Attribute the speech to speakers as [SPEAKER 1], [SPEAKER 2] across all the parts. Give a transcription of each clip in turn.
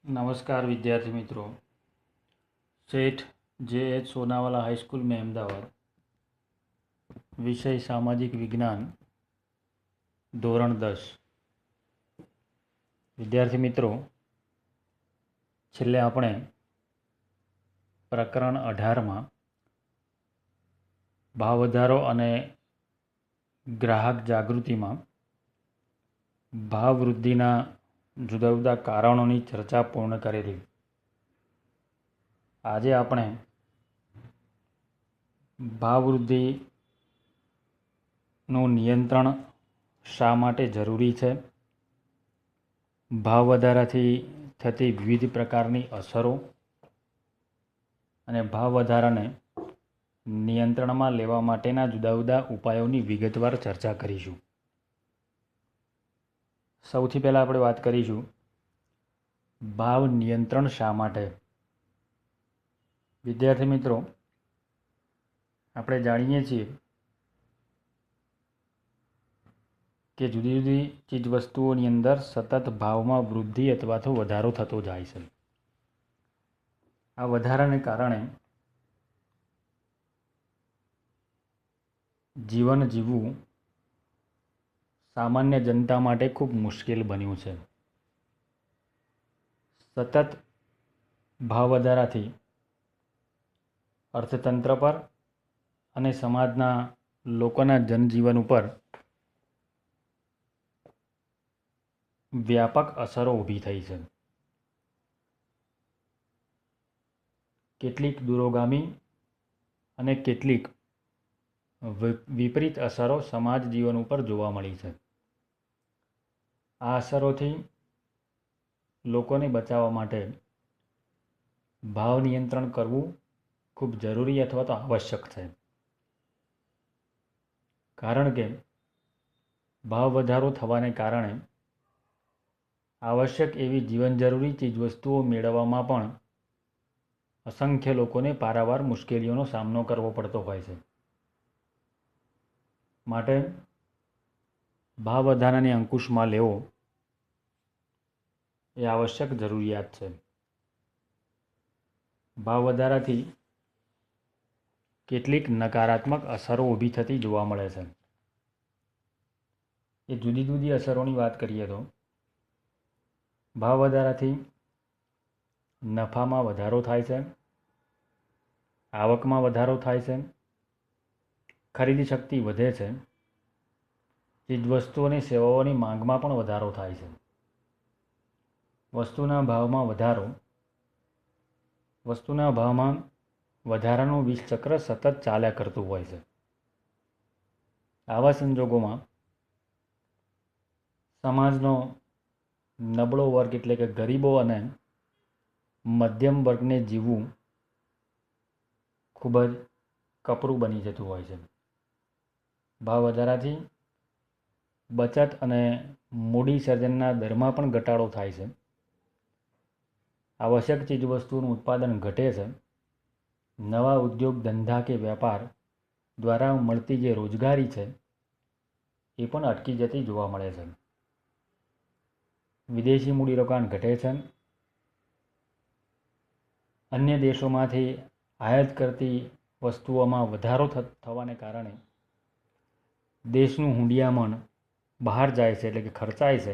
[SPEAKER 1] नमस्कार विद्यार्थी मित्रों। सेठ जे.एच. सोनावाला हाई स्कूल में अहमदाबाद, विषय सामाजिक विज्ञान, धोरण 10। विद्यार्थी मित्रों, छेल्ले આપણે પ્રકરણ 18માં ભાવ વધારો અને ગ્રાહક જાગૃતિમાં ભાવ વૃદ્ધિના જુદા જુદા કારણોની ચર્ચા પૂર્ણ કરેલી। આજે આપણે ભાવ વૃદ્ધિનું નિયંત્રણ શા માટે જરૂરી છે, ભાવ વધારાથી થતી વિવિધ પ્રકારની અસરો અને ભાવ વધારાને નિયંત્રણમાં લેવા માટેના જુદા જુદા ઉપાયોની વિગતવાર ચર્ચા કરીશું। સૌથી પહેલાં આપણે વાત કરીશું ભાવ નિયંત્રણ શા માટે। વિદ્યાર્થી મિત્રો, આપણે જાણીએ છીએ કે જુદી જુદી ચીજવસ્તુઓની અંદર સતત ભાવમાં વૃદ્ધિ અથવા તો વધારો થતો જાય છે। આ વધારાને કારણે જીવન જીવવું સામાન્ય જનતા માટે ખૂબ મુશ્કેલ બન્યું છે। સતત ભાવ વધારાથી અર્થતંત્ર પર અને સમાજના લોકોના જનજીવન ઉપર વ્યાપક અસરો ઊભી થઈ છે। કેટલીક દૂરોગામી અને કેટલીક વિપરીત અસરો સમાજ જીવન ઉપર જોવા મળી છે। આ અસરોથી લોકોને બચાવવા માટે ભાવ નિયંત્રણ કરવું ખૂબ જરૂરી અથવા તો આવશ્યક છે। કારણ કે ભાવ વધારો થવાને કારણે આવશ્યક એવી જીવન જરૂરી ચીજવસ્તુઓ મેળવવામાં પણ અસંખ્ય લોકોને પારાવાર મુશ્કેલીઓનો સામનો કરવો પડતો હોય છે। માટે ભાવ વધારાને અંકુશમાં લેવો એ આવશ્યક જરૂરિયાત છે। ભાવ વધારાથી કેટલીક નકારાત્મક અસરો ઊભી થતી જોવા મળે છે। એ જુદી જુદી અસરોની વાત કરીએ તો ભાવ વધારાથી નફામાં વધારો થાય છે, આવકમાં વધારો થાય છે, ખરીદી શક્તિ વધે છે, ચીજવસ્તુઓ અને સેવાઓની માંગમાં પણ વધારો થાય છે। વસ્તુના ભાવમાં વધારો, વસ્તુના ભાવમાં વધારાનું વિષચક્ર સતત ચાલ્યા કરતું હોય છે। આવા સંજોગોમાં સમાજનો નબળો વર્ગ એટલે કે ગરીબો અને મધ્યમ વર્ગને જીવવું ખૂબ જ કપરું બની જતું હોય છે। ભાવ વધારાથી બચત અને મૂડી સર્જનના દરમાં પણ ઘટાડો થાય છે। આવશ્યક ચીજવસ્તુઓનું ઉત્પાદન ઘટે છે। નવા ઉદ્યોગ ધંધા કે વેપાર દ્વારા મળતી જે રોજગારી છે એ પણ અટકી જતી જોવા મળે છે। વિદેશી મૂડીરોકાણ ઘટે છે। અન્ય દેશોમાંથી આયાત કરતી વસ્તુઓમાં વધારો થવાને કારણે દેશનું હુંડિયામણ બહાર જાય છે, એટલે કે ખર્ચાય છે,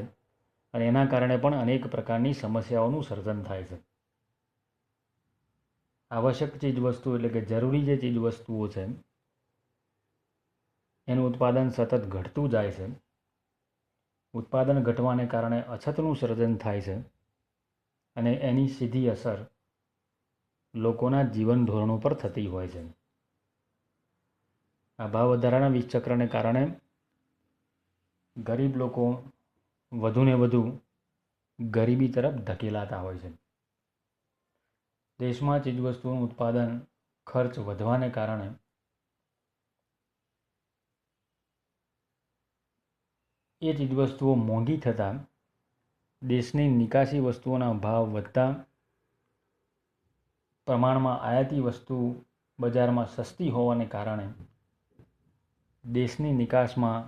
[SPEAKER 1] અને એના કારણે પણ અનેક પ્રકારની સમસ્યાઓનું સર્જન થાય છે। આવશ્યક ચીજવસ્તુ એટલે કે જરૂરી જે ચીજવસ્તુઓ છે એનું ઉત્પાદન સતત ઘટતું જાય છે। ઉત્પાદન ઘટવાને કારણે અછતનું સર્જન થાય છે અને એની સીધી અસર લોકોના જીવન ધોરણો પર થતી હોય છે। આ ભાવ વધારાના વિષચક્રને કારણે ગરીબ લોકો વધુને વધુ ગરીબી તરફ ધકેલાતા હોય છે। દેશમાં ચીજવસ્તુઓનું ઉત્પાદન ખર્ચ વધવાને કારણે એ ચીજવસ્તુઓ મોંઘી થતાં દેશની નિકાસી વસ્તુઓના ભાવ વધતા પ્રમાણમાં આયાતી વસ્તુ બજારમાં સસ્તી હોવાને કારણે દેશની નિકાસમાં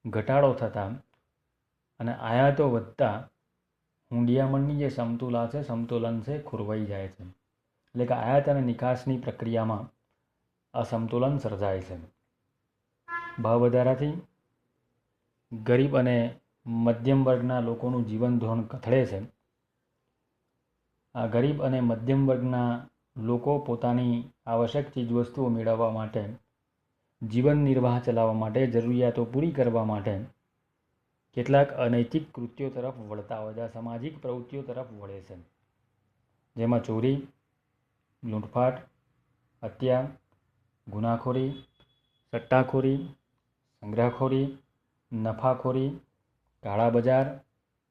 [SPEAKER 1] ઘટાડો થતાં અને આયાતો વધતા હુંડિયામણની જે સમતુલન છે ખોરવાઈ જાય છે. એટલે કે આયાત અને નિકાસની પ્રક્રિયામાં અસમતુલન સર્જાય છે. ભાવ વધારાથી ગરીબ અને મધ્યમ વર્ગના લોકોનું જીવન ધોરણ કથળે છે. આ ગરીબ અને મધ્યમ વર્ગના લોકો પોતાની આવશ્યક ચીજવસ્તુઓ મેળવવા માટે, જીવન નિર્વાહ ચલાવવા માટે, જરૂરિયાતો પૂરી કરવા માટે કેટલાક અનૈતિક કૃત્યો તરફ વળતા હોય છે, સામાજિક પ્રવૃત્તિઓ તરફ વળે છે, જેમાં ચોરી, લૂંટફાટ, હત્યા, ગુનાખોરી, સટ્ટાખોરી, સંગ્રહખોરી, નફાખોરી, કાળા બજાર,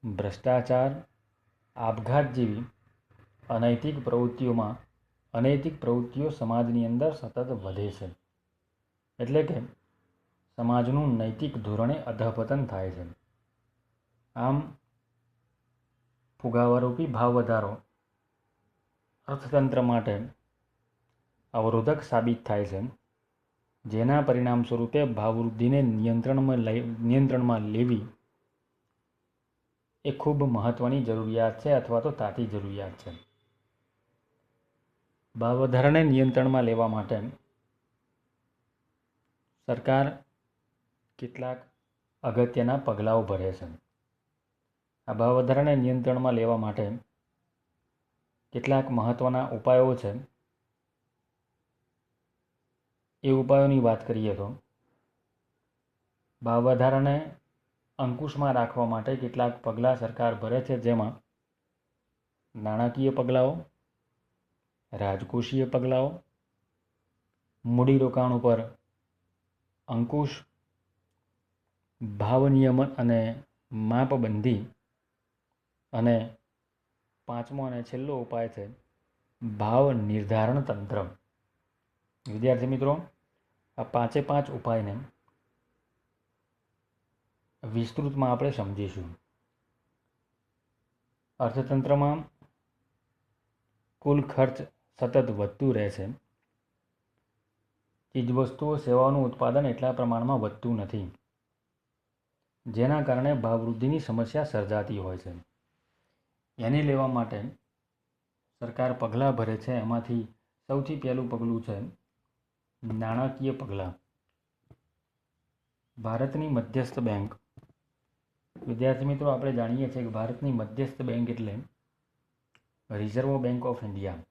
[SPEAKER 1] ભ્રષ્ટાચાર, આપઘાત જેવી અનૈતિક પ્રવૃત્તિઓ સમાજની અંદર સતત વધે છે. એટલે કે સમાજનું નૈતિક ધોરણે અધઃપતન થાય છે. આમ ફુગાવારૂપી ભાવ વધારો અર્થતંત્ર માટે અવરોધક સાબિત થાય છે, જેના પરિણામ સ્વરૂપે ભાવવૃદ્ધિને નિયંત્રણમાં લેવી એ ખૂબ મહત્ત્વની જરૂરિયાત છે અથવા તો તાતી જરૂરિયાત છે. ભાવ વધારાને નિયંત્રણમાં લેવા માટે સરકાર કેટલાક અગત્યના પગલાઓ ભરે છે. આ ભાવ વધારાને નિયંત્રણમાં લેવા માટે કેટલાક મહત્ત્વના ઉપાયો છે. એ ઉપાયોની વાત કરીએ તો ભાવ વધારાને અંકુશમાં રાખવા માટે કેટલાક પગલાં સરકાર ભરે છે, જેમાં નાણાકીય પગલાઓ, રાજકોષીય પગલાઓ, મૂડીરોકાણ ઉપર અંકુશ, ભાવ નિયમન અને માપબંધી, અને પાંચમો અને છેલ્લો ઉપાય છે ભાવ નિર્ધારણ તંત્ર. વિદ્યાર્થી મિત્રો, આ પાંચે પાંચ ઉપાયને વિસ્તૃતમાં આપણે સમજીશું. અર્થતંત્રમાં કુલ ખર્ચ સતત વધતું રહે છે. ચીજવસ્તુઓ સેવાઓનું ઉત્પાદન એટલા પ્રમાણમાં વધતું નથી, જેના કારણે ભાવવૃદ્ધિની સમસ્યા સર્જાતી હોય છે. એને લેવા માટે સરકાર પગલાં ભરે છે. એમાંથી સૌથી પહેલું પગલું છે નાણાકીય પગલાં. ભારતની મધ્યસ્થ બેંક. વિદ્યાર્થી મિત્રો, આપણે જાણીએ છીએ કે ભારતની મધ્યસ્થ બેંક એટલે રિઝર્વ બેંક ઓફ ઇન્ડિયા.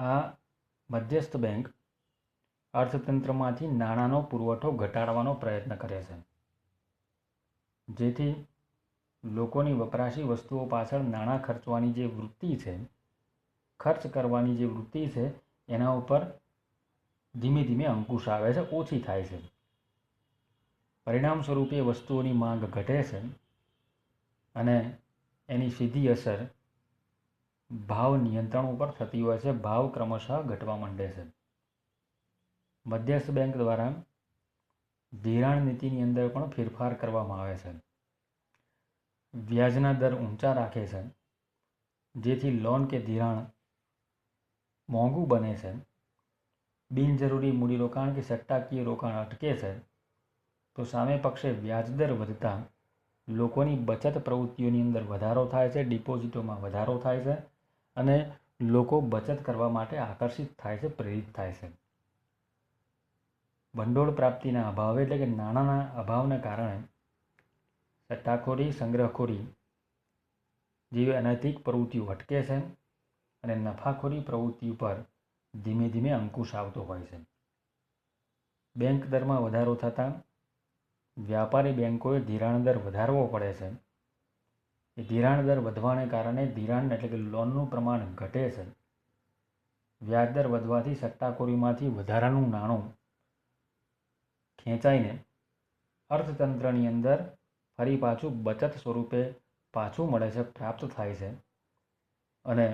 [SPEAKER 1] આ મધ્યસ્થ બેંક અર્થતંત્રમાંથી નાણાંનો પુરવઠો ઘટાડવાનો પ્રયત્ન કરે છે, જેથી લોકોની વપરાશી વસ્તુઓ પાછળ નાણાં ખર્ચવાની જે વૃત્તિ છે, ખર્ચ કરવાની જે વૃત્તિ છે, એના ઉપર ધીમે ધીમે અંકુશ આવે છે, ઓછી થાય છે. પરિણામ સ્વરૂપે વસ્તુઓની માંગ ઘટે છે અને એની સીધી અસર ભાવ નિયંત્રણ ઉપર થતી હોય છે. ભાવ ક્રમશઃ ઘટવા માંડે છે. મધ્યસ્થ બેંક દ્વારા ધિરાણ નીતિની અંદર પણ ફેરફાર કરવામાં આવે છે. વ્યાજના દર ઊંચા રાખે છે, જેથી લોન કે ધિરાણ મોંઘું બને છે. બિનજરૂરી મૂડીરોકાણ કે સટ્ટાકીય રોકાણ અટકે છે, તો સામે પક્ષે વ્યાજદર વધતા લોકોની બચત પ્રવૃત્તિઓની અંદર વધારો થાય છે, ડિપોઝિટોમાં વધારો થાય છે અને લોકો બચત કરવા માટે આકર્ષિત થાય છે, પ્રેરિત થાય છે. ભંડોળ પ્રાપ્તિના અભાવ એટલે કે નાણાંના અભાવને કારણે સટ્ટાખોરી, સંગ્રહખોરી જેવી અનૈતિક પ્રવૃત્તિઓ અટકે છે અને નફાખોરી પ્રવૃત્તિ ઉપર ધીમે ધીમે અંકુશ આવતો હોય છે. બેંક દરમાં વધારો થતાં વ્યાપારી બેંકોએ ધિરાણ દર વધારવો પડે છે. એ ધિરાણ દર વધવાને કારણે ધિરાણ એટલે કે લોનનું પ્રમાણ ઘટે છે. વ્યાજદર વધવાથી સટ્ટાખોરીમાંથી વધારાનું નાણું ખેંચાઈને અર્થતંત્રની અંદર ફરી પાછું બચત સ્વરૂપે પાછું મળે છે, પ્રાપ્ત થાય છે અને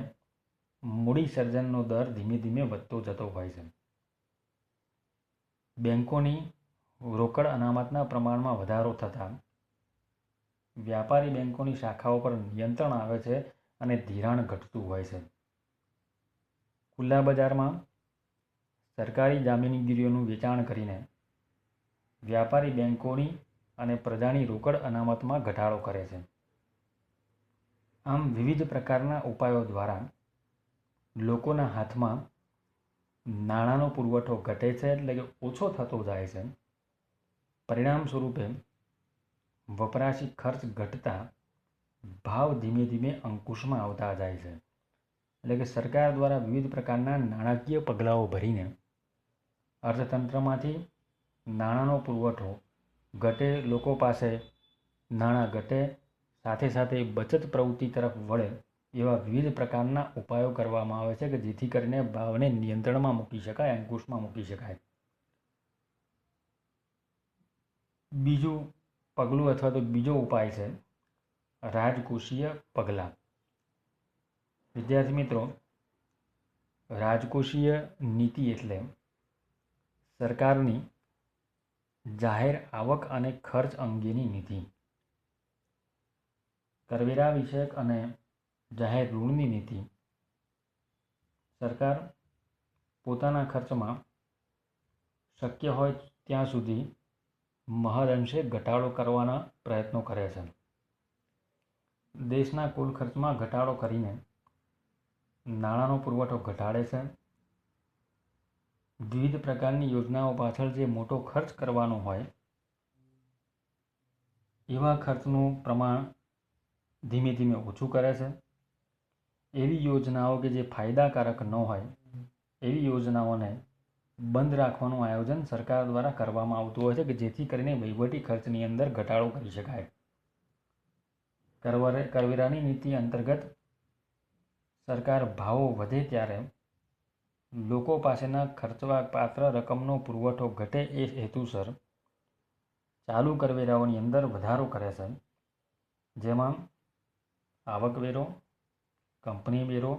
[SPEAKER 1] મૂડી સર્જનનો દર ધીમે ધીમે વધતો જતો હોય છે. બેંકોની રોકડ અનામતના પ્રમાણમાં વધારો થતાં વ્યાપારી બેંકોની શાખાઓ પર નિયંત્રણ આવે છે અને ધિરાણ ઘટતું હોય છે. ખુલ્લા બજારમાં સરકારી જામીનગીરીઓનું વેચાણ કરીને વ્યાપારી બેંકોની અને પ્રજાની રોકડ અનામતમાં ઘટાડો કરે છે. આમ વિવિધ પ્રકારના ઉપાયો દ્વારા લોકોના હાથમાં નાણાંનો પુરવઠો ઘટે છે, એટલે કે ઓછો થતો જાય છે. પરિણામ સ્વરૂપે વપરાશી ખર્ચ ઘટતા ભાવ ધીમે ધીમે અંકુશમાં આવતા જાય છે. એટલે કે સરકાર દ્વારા વિવિધ પ્રકારના નાણાકીય પગલાઓ ભરીને અર્થતંત્રમાંથી નાણાંનો પુરવઠો ઘટે, લોકો પાસે નાણાં ઘટે, સાથે સાથે બચત પ્રવૃત્તિ તરફ વળે એવા વિવિધ પ્રકારના ઉપાયો કરવામાં આવે છે કે જેથી કરીને ભાવને નિયંત્રણમાં મૂકી શકાય, અંકુશમાં મૂકી શકાય. બીજું પગલું અથવા તો બીજો ઉપાય છે રાજકોષીય પગલાં. વિદ્યાર્થી મિત્રો, રાજકોષીય નીતિ એટલે સરકારની જાહેર આવક અને ખર્ચ અંગેની નીતિ. કરવેરા વિષયક અને જાહેર ઋણની નીતિ. સરકાર પોતાના ખર્ચમાં શક્ય હોય ત્યાં સુધી મહદઅંશે ઘટાડો કરવાના પ્રયત્નો કરે છે. દેશના કુલ ખર્ચમાં ઘટાડો કરીને નાણાંનો પુરવઠો ઘટાડે છે. વિવિધ પ્રકારની યોજનાઓ પાછળ જે મોટો ખર્ચ કરવાનો હોય એવા ખર્ચનું પ્રમાણ ધીમે ધીમે ઓછું કરે છે. એવી યોજનાઓ કે જે ફાયદાકારક ન હોય એવી યોજનાઓને બંધ રાખવાનું આયોજન સરકાર દ્વારા કરવામાં આવતું હોય છે કે જેથી કરીને વહીવટી ખર્ચની અંદર ઘટાડો કરી શકાય. કરવેરાની નીતિ અંતર્ગત સરકાર ભાવો વધે ત્યારે લોકો પાસેના ખર્ચવા પાત્ર રકમનો પુરવઠો ઘટે એ હેતુસર ચાલુ કરવેરાઓની અંદર વધારો કરે છે, જેમાં આવકવેરો, કંપની વેરો,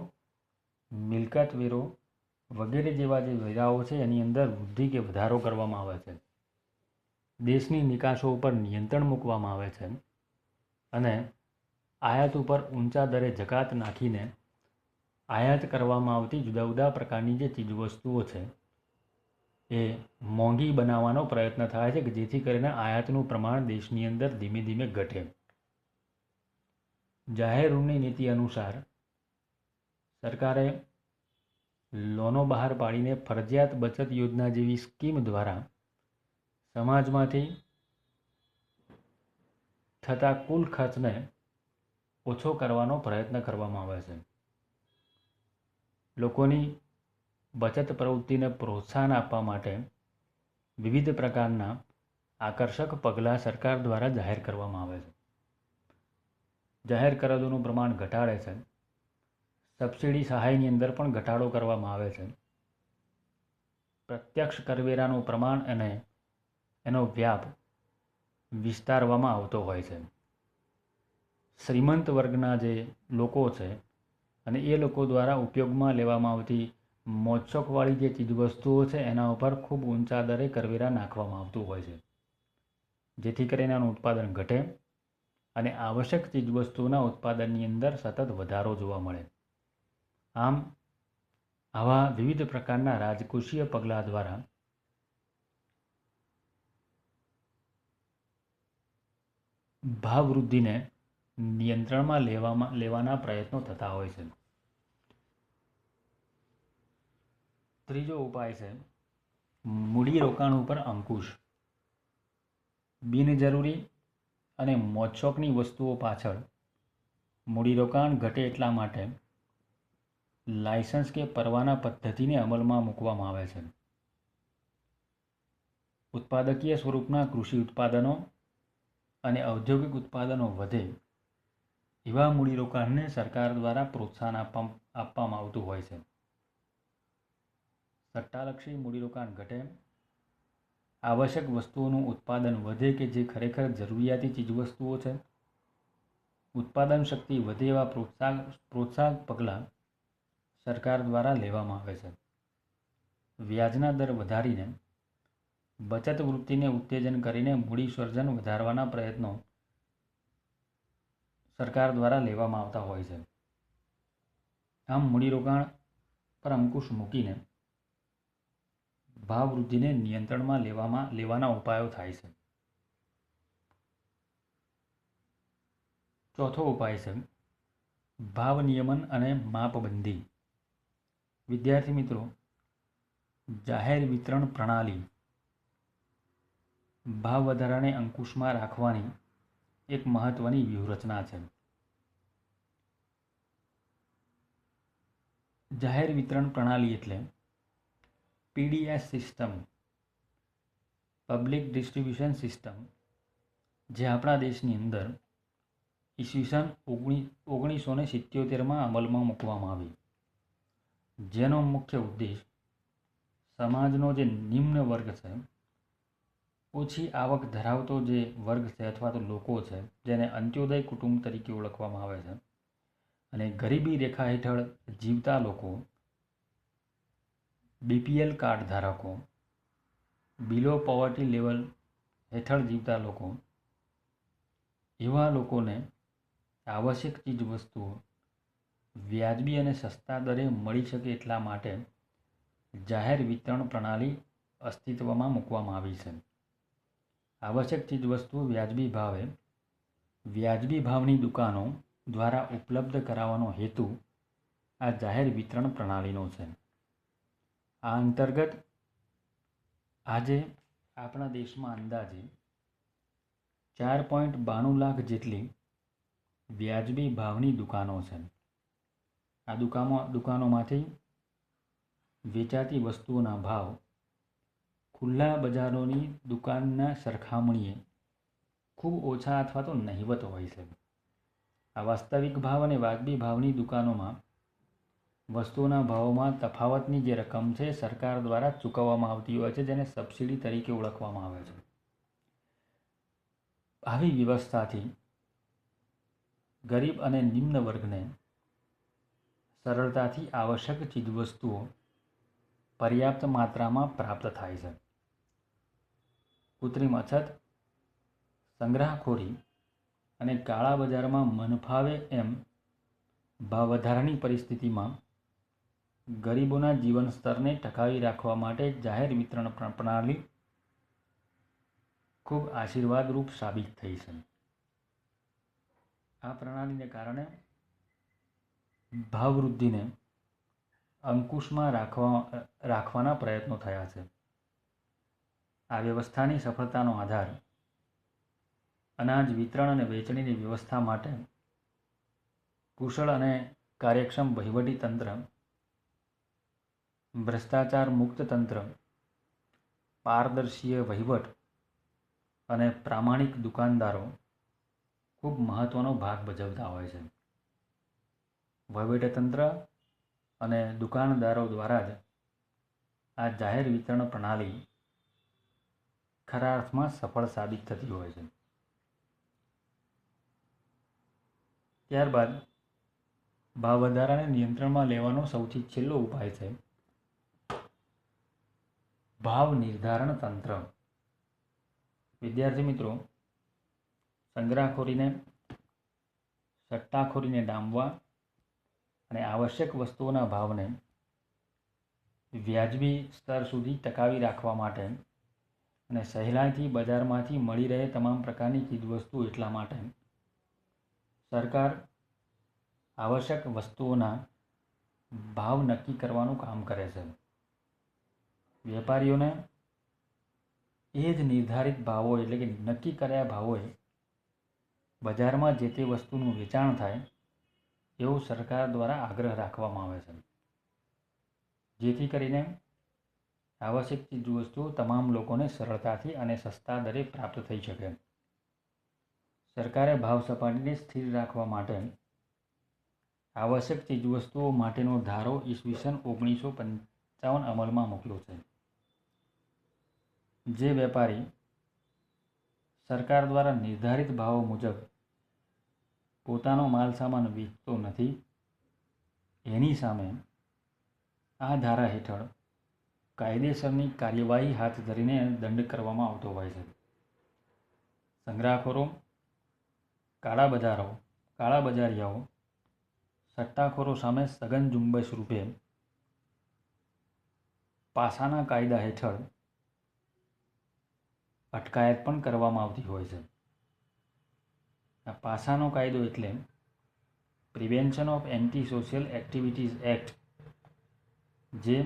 [SPEAKER 1] મિલકત વેરો વગેરે જેવા જે વેરાઓ છે એની અંદર વૃદ્ધિ કે વધારો કરવામાં આવે છે. દેશની નિકાસો ઉપર નિયંત્રણ મૂકવામાં આવે છે અને આયાત ઉપર ઊંચા દરે જકાત નાખીને આયાત કરવામાં આવતી જુદા જુદા પ્રકારની જે ચીજવસ્તુઓ છે એ મોંઘી બનાવવાનો પ્રયત્ન થાય છે કે જેથી કરીને આયાતનું પ્રમાણ દેશની અંદર ધીમે ધીમે ઘટે. જાહેર ઋણની નીતિ અનુસાર સરકારે લોનો બહાર પાડીને ફરજિયાત બચત યોજના જેવી સ્કીમ દ્વારા સમાજમાંથી થતા કુલ ખર્ચને ઓછો કરવાનો પ્રયત્ન કરવામાં આવે છે. લોકોની બચત પ્રવૃત્તિને પ્રોત્સાહન આપવા માટે વિવિધ પ્રકારના આકર્ષક પગલાં સરકાર દ્વારા જાહેર કરવામાં આવે છે. જાહેર કરારોનું પ્રમાણ ઘટાડે છે. સબસિડી સહાયની અંદર પણ ઘટાડો કરવામાં આવે છે. પ્રત્યક્ષ કરવેરાનું પ્રમાણ અને એનો વ્યાપ વિસ્તારવામાં આવતો હોય છે. શ્રીમંત વર્ગના જે લોકો છે અને એ લોકો દ્વારા ઉપયોગમાં લેવામાં આવતી મોજશોખવાળી જે ચીજવસ્તુઓ છે એના ઉપર ખૂબ ઊંચા દરે કરવેરા નાખવામાં આવતું હોય છે, જેથી કરીને એનું ઉત્પાદન ઘટે અને આવશ્યક ચીજવસ્તુઓના ઉત્પાદનની અંદર સતત વધારો જોવા મળે. આમ આવા વિવિધ પ્રકારના રાજકોષીય પગલાં દ્વારા ભાવવૃદ્ધિને નિયંત્રણમાં લેવાના પ્રયત્નો થતા હોય છે. ત્રીજો ઉપાય છે મૂડીરોકાણ ઉપર અંકુશ. બિનજરૂરી અને મોજશોખની વસ્તુઓ પાછળ મૂડીરોકાણ ઘટે એટલા માટે લાયસન્સ કે પરવાના પદ્ધતિને અમલમાં મૂકવામાં આવે છે. ઉત્પાદકીય સ્વરૂપના કૃષિ ઉત્પાદનો અને ઔદ્યોગિક ઉત્પાદનો વધે એવા મૂડીરોકાણને સરકાર દ્વારા પ્રોત્સાહન આપવામાં આવતું હોય છે. સટ્ટાલક્ષી મૂડીરોકાણ ઘટે, આવશ્યક વસ્તુઓનું ઉત્પાદન વધે કે જે ખરેખર જરૂરિયાતી ચીજવસ્તુઓ છે. ઉત્પાદન શક્તિ વધે એવા પ્રોત્સાહક પગલાં સરકાર દ્વારા લેવામાં આવે છે. વ્યાજના દર વધારીને બચત વૃત્તિને ઉત્તેજન કરીને મૂડી સર્જન વધારવાના પ્રયત્નો સરકાર દ્વારા લેવામાં આવતા હોય છે. આમ મૂડીરોકાણ પર અંકુશ મૂકીને ભાવવૃદ્ધિને નિયંત્રણમાં લેવાના ઉપાયો થાય છે. ચોથો ઉપાય છે ભાવ નિયમન અને માપબંધી. વિદ્યાર્થી મિત્રો, જાહેર વિતરણ પ્રણાલી ભાવ વધારાને અંકુશમાં રાખવાની એક મહત્વની વ્યૂહરચના છે. જાહેર વિતરણ પ્રણાલી એટલે PDS system, public distribution system, જે આપણા દેશની અંદર ઈસવીસન 1977માં અમલમાં મૂકવામાં આવી, જેનો મુખ્ય ઉદ્દેશ સમાજનો જે નિમ્ન વર્ગ છે, ઓછી આવક ધરાવતો જે વર્ગ છે અથવા તો લોકો છે, જેને અંત્યોદય કુટુંબ તરીકે ઓળખવામાં આવે છે, અને ગરીબી રેખા હેઠળ જીવતા લોકો, બીપીએલ કાર્ડ ધારકો, બિલો પોવર્ટી લેવલ હેઠળ જીવતા લોકો, એવા લોકોને આવશ્યક ચીજ વસ્તુઓ વ્યાજબી અને સસ્તા દરે મળી શકે એટલા માટે જાહેર વિતરણ પ્રણાલી અસ્તિત્વમાં મૂકવામાં આવી છે. આવશ્યક ચીજવસ્તુઓ વ્યાજબી ભાવે વ્યાજબી ભાવની દુકાનો દ્વારા ઉપલબ્ધ કરાવવાનો હેતુ આ જાહેર વિતરણ પ્રણાલીનો છે. આ અંતર્ગત આજે આપણા દેશમાં અંદાજે 4.92 લાખ જેટલી વ્યાજબી ભાવની દુકાનો છે. આ દુકાનોમાંથી વેચાતી વસ્તુઓના ભાવ ખુલ્લા બજારોની દુકાનના સરખામણીએ ખૂબ ઓછા અથવા તો નહિવત હોય છે. આ વાસ્તવિક ભાવ અને વાજબી ભાવની દુકાનોમાં વસ્તુઓના ભાવોમાં તફાવતની જે રકમ છે સરકાર દ્વારા ચૂકવવામાં આવતી હોય છે, જેને સબસિડી તરીકે ઓળખવામાં આવે છે. આવી વ્યવસ્થાથી ગરીબ અને નિમ્ન વર્ગને સરળતાથી આવશ્યક ચીજવસ્તુઓ પર્યાપ્ત માત્રામાં પ્રાપ્ત થાય છે. કૃત્રિમ અછત, સંગ્રહખોરી અને કાળા બજારમાં મનફાવે એમ ભાવ વધારાની પરિસ્થિતિમાં ગરીબોના જીવન સ્તરને ટકાવી રાખવા માટે જાહેર વિતરણ પ્રણાલી ખૂબ આશીર્વાદરૂપ સાબિત થઈ છે. આ પ્રણાલીને કારણે ભાવ વૃદ્ધિને અંકુશમાં રાખવાના પ્રયત્નો થયા છે. આ વ્યવસ્થાની સફળતાનો આધાર અનાજ વિતરણ અને વેચણીની વ્યવસ્થા માટે કુશળ અને કાર્યક્ષમ વહીવટી તંત્ર, ભ્રષ્ટાચાર મુક્ત તંત્ર, પારદર્શી વહીવટ અને પ્રામાણિક દુકાનદારો ખૂબ મહત્વનો ભાગ ભજવતા હોય છે. વહીવટીતંત્ર અને દુકાનદારો દ્વારા જ આ જાહેર વિતરણ પ્રણાલી ખરા અર્થમાં સફળ સાબિત થતી હોય છે. ત્યારબાદ ભાવ વધારાને નિયંત્રણમાં લેવાનો સૌથી છેલ્લો ઉપાય છે ભાવ નિર્ધારણ તંત્ર. વિદ્યાર્થી મિત્રો, સંગ્રહખોરીને, સટ્ટાખોરીને ડામવા અને આવશ્યક વસ્તુઓના ભાવને વ્યાજબી સ્તર સુધી ટકાવી રાખવા માટે અને સહેલાઈથી બજારમાંથી મળી રહે તમામ પ્રકારની ચીજવસ્તુઓ એટલા માટે સરકાર આવશ્યક વસ્તુઓના ભાવ નક્કી કરવાનું કામ કરે છે. વેપારીઓને એ જ નિર્ધારિત ભાવો એટલે કે નક્કી કર્યા ભાવોએ બજારમાં જે તે વસ્તુનું વેચાણ થાય એવો સરકાર દ્વારા આગ્રહ રાખવામાં આવે છે, જેથી કરીને આવશ્યક ચીજવસ્તુઓ તમામ લોકોને સરળતાથી અને સસ્તા દરે પ્રાપ્ત થઈ શકે. સરકારે ભાવ સપાટીને સ્થિર રાખવા માટે આવશ્યક ચીજવસ્તુઓ માટેનો ધારો ઈસવીસન 1955 અમલમાં મૂક્યો છે. જે વેપારી સરકાર દ્વારા નિર્ધારિત ભાવો મુજબ પોતાનો માલ સામાન વેચતો નથી, એની સામે આ ધારા હેઠળ કાયદેસરની કાર્યવાહી હાથ ધરીને દંડ કરવામાં આવતો હોય છે. સંગ્રહખોરો, કાળા બજારિયાઓ, સટ્ટાખોરો સામે સઘન ઝુંબેશ રૂપે પાસાના કાયદા હેઠળ અટકાયત પણ કરવામાં આવતી હોય છે. આ પાસાનો કાયદો એટલે prevention of anti social activities act, જે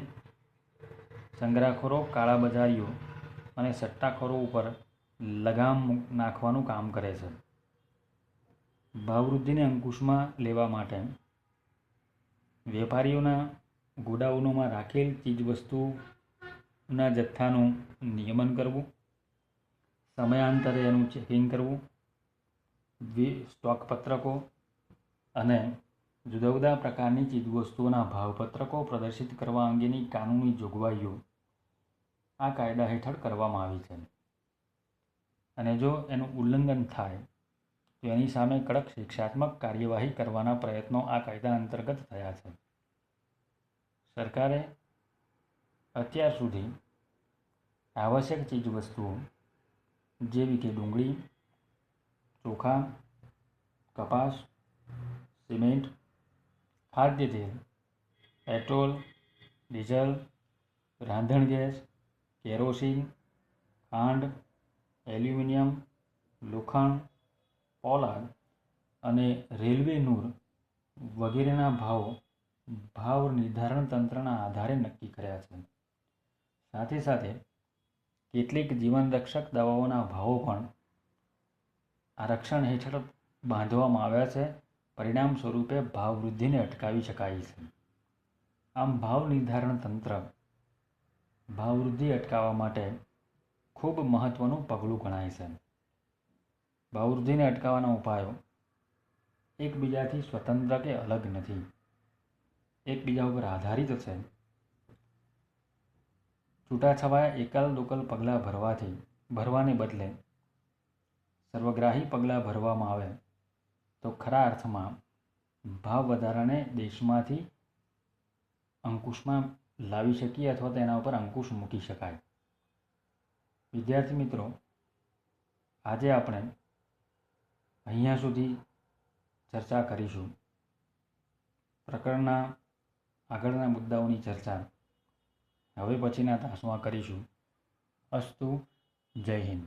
[SPEAKER 1] સંગ્રહખોરો, કાળાબજારીઓ અને સટ્ટાખોરો ઉપર લગામ નાખવાનું કામ કરે છે. ભાવવૃદ્ધિને અંકુશમાં લેવા માટે વેપારીઓના ગોડાઉનોમાં રાખેલ ચીજવસ્તુના જથ્થાનું નિયમન કરવું, સમયાંતરે એનું ચેકિંગ કરવું, સ્ટોક પત્રકો અને જુદા જુદા પ્રકારની ચીજવસ્તુઓના ભાવપત્રકો પ્રદર્શિત કરવા અંગેની કાનૂની જોગવાઈઓ આ કાયદા હેઠળ કરવામાં આવી છે. અને જો એનું ઉલ્લંઘન થાય તો એની સામે કડક શિક્ષાત્મક કાર્યવાહી કરવાના પ્રયત્નો આ કાયદા અંતર્ગત થયા છે. સરકારે અત્યાર સુધી આવશ્યક ચીજવસ્તુઓ જેવી કે ડુંગળી, ચોખા, કપાસ, સિમેન્ટ, ખાદ્ય તેલ, પેટ્રોલ, ડીઝલ, રાંધણ ગેસ, કેરોસીન, ખાંડ, એલ્યુમિનિયમ, લોખંડ, પોલાદ અને રેલવે નૂર વગેરેના ભાવ નિર્ધારણ તંત્રના આધારે નક્કી કર્યા છે. સાથે સાથે કેટલીક જીવનરક્ષક દવાઓના ભાવો પણ આ રક્ષણ હેઠળ બાંધવામાં આવ્યા છે. પરિણામ સ્વરૂપે ભાવવૃદ્ધિને અટકાવી શકાય છે. આમ ભાવ નિર્ધારણ તંત્ર ભાવવૃદ્ધિ અટકાવવા માટે ખૂબ મહત્ત્વનું પગલું ગણાય છે. ભાવવૃદ્ધિને અટકાવવાના ઉપાયો એકબીજાથી સ્વતંત્ર કે અલગ નથી, એકબીજા ઉપર આધારિત છે. છૂટાછવાયા એકલ દોકલ પગલાં ભરવાને બદલે સર્વગ્રાહી પગલાં ભરવામાં આવે તો ખરા અર્થમાં ભાવ વધારાને દેશમાંથી અંકુશમાં લાવી શકીએ અથવા તો એના ઉપર અંકુશ મૂકી શકાય. વિદ્યાર્થી મિત્રો, આજે આપણે અહીંયા સુધી ચર્ચા કરીશું. પ્રકરણના આગળના મુદ્દાઓની ચર્ચા હવે પછીના તાસમાં કરીશું. અસ્તુ. જય હિન્દ.